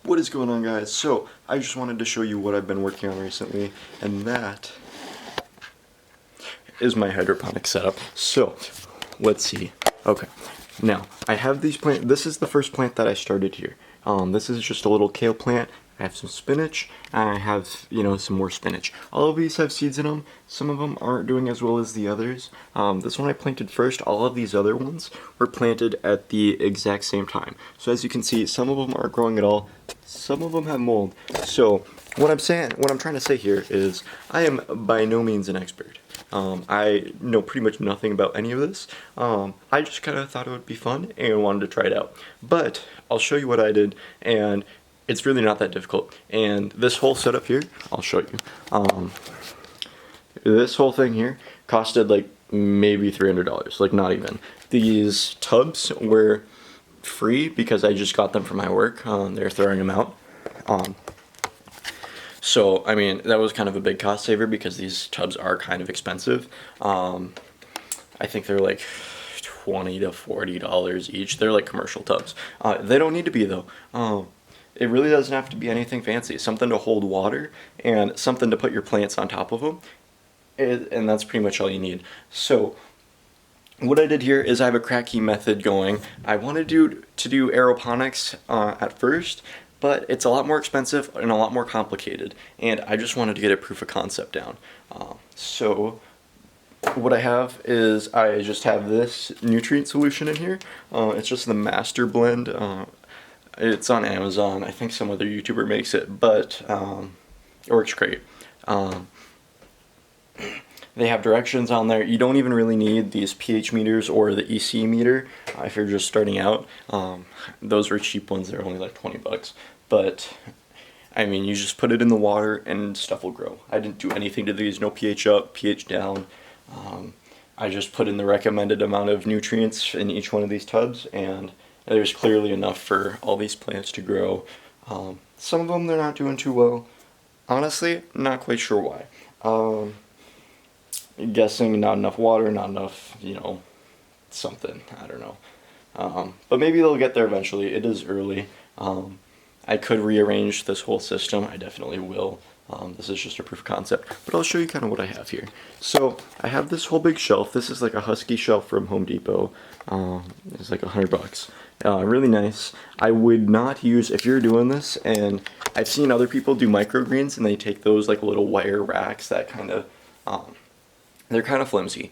What is going on, guys? So I just wanted to show you what I've been working on recently, and that is my hydroponic setup. So let's see. Okay, now I have these plants. This is the first plant that I started here. This is just a little kale plant. I have some spinach, and I have, some more spinach. All of these have seeds in them. Some of them aren't doing as well as the others. This one I planted first. All of these other ones were planted at the exact same time. So as you can see, some of them aren't growing at all. Some of them have mold. So what I'm trying to say here is I am by no means an expert. I know pretty much nothing about any of this. I just kind of thought it would be fun and wanted to try it out. But I'll show you what I did, and it's really not that difficult. And this whole setup here, I'll show you. This whole thing here costed like maybe $300, like not even. These tubs were free because I just got them from my work. They're throwing them out. So, I mean, that was kind of a big cost saver because these tubs are kind of expensive. I think they're like $20 to $40 each. They're like commercial tubs. They don't need to be though. It really doesn't have to be anything fancy. Something to hold water and something to put your plants on top of them. And that's pretty much all you need. So what I did here is I have a Kratky method going. I wanted to do aeroponics at first, but it's a lot more expensive and a lot more complicated. And I just wanted to get a proof of concept down. So what I have is I just have this nutrient solution in here. It's just the Master Blend. It's on Amazon. I think some other YouTuber makes it, but it works great. They have directions on there. You don't even really need these pH meters or the EC meter if you're just starting out. Those are cheap ones. They're only like 20 bucks. But I mean, you just put it in the water and stuff will grow. I didn't do anything to these. No pH up, pH down. I just put in the recommended amount of nutrients in each one of these tubs, and there's clearly enough for all these plants to grow. Some of them, they're not doing too well. Honestly, not quite sure why. Guessing not enough water, not enough, something. I don't know. But maybe they'll get there eventually. It is early. I could rearrange this whole system. I definitely will. This is just a proof of concept, but I'll show you kind of what I have here. So I have this whole big shelf. This is like a Husky shelf from Home Depot. It's like $100. Really nice. I would not use, if you're doing this, and I've seen other people do microgreens and they take those like little wire racks that kind of, they're kind of flimsy.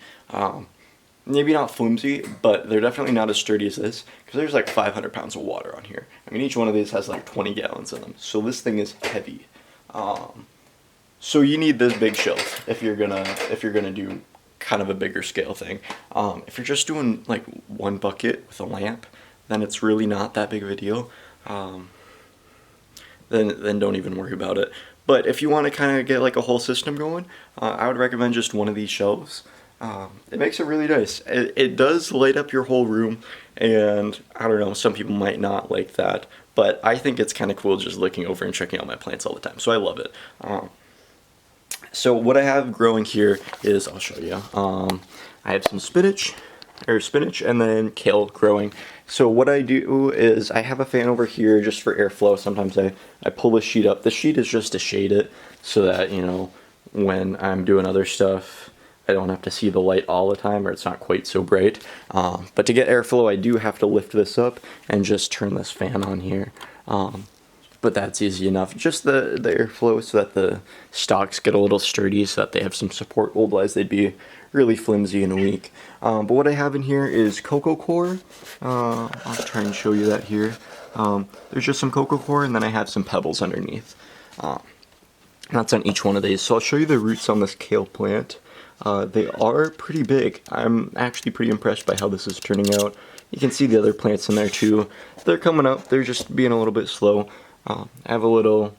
Maybe not flimsy, but they're definitely not as sturdy as this, because there's like 500 pounds of water on here. I mean, each one of these has like 20 gallons in them, so this thing is heavy. So you need this big shelf if you're gonna do kind of a bigger scale thing. If you're just doing like one bucket with a lamp, then it's really not that big of a deal. Then don't even worry about it. But if you want to kind of get like a whole system going, I would recommend just one of these shelves. It makes it really nice. It does light up your whole room, and I don't know, some people might not like that, but I think it's kind of cool just looking over and checking out my plants all the time, so I love it. So what I have growing here is, I'll show you, I have some spinach, and then kale growing. So what I do is I have a fan over here just for airflow. Sometimes I pull the sheet up. The sheet is just to shade it so that, when I'm doing other stuff, I don't have to see the light all the time, or it's not quite so bright. But to get airflow, I do have to lift this up and just turn this fan on here. But that's easy enough. Just the airflow so that the stalks get a little sturdy, so that they have some support. Otherwise, they'd be really flimsy and weak. But what I have in here is coco coir. I'll try and show you that here. There's just some coco coir, and then I have some pebbles underneath. That's on each one of these. So I'll show you the roots on this kale plant. They are pretty big. I'm actually pretty impressed by how this is turning out. You can see the other plants in there too. They're coming up. They're just being a little bit slow. I have a little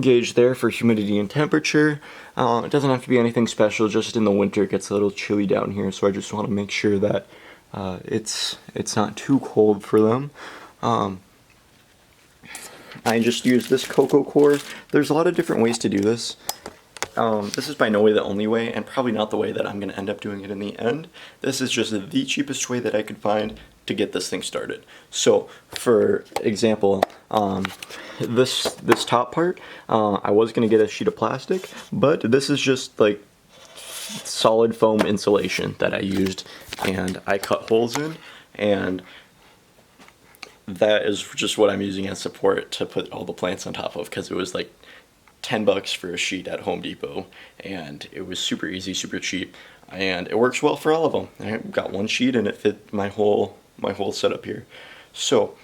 gauge there for humidity and temperature. It doesn't have to be anything special. Just in the winter it gets a little chilly down here, so I just want to make sure that it's not too cold for them. I just use this coco coir. There's a lot of different ways to do this. this is by no way the only way, and probably not the way that I'm going to end up doing it in the end. This is just the cheapest way that I could find to get this thing started. So, for example, this top part, I was going to get a sheet of plastic, but this is just like solid foam insulation that I used, and I cut holes in, and that is just what I'm using as support to put all the plants on top of, because it was like $10 for a sheet at Home Depot, and it was super easy, super cheap, and it works well for all of them. I got one sheet and it fit my whole setup here. So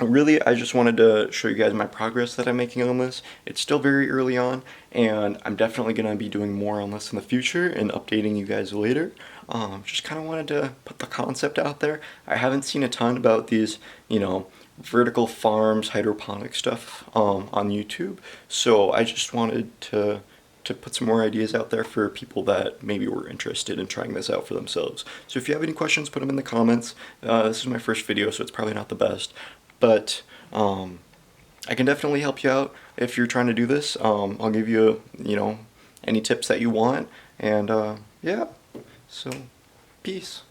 really, I just wanted to show you guys my progress that I'm making on this. It's still very early on, and I'm definitely going to be doing more on this in the future and updating you guys later. Just kind of wanted to put the concept out there. I haven't seen a ton about these, vertical farms, hydroponic stuff on YouTube, so I just wanted to put some more ideas out there for people that maybe were interested in trying this out for themselves. So if you have any questions, put them in the comments. This is my first video, so it's probably not the best, but I can definitely help you out if you're trying to do this. I'll give you, any tips that you want, and yeah, so peace.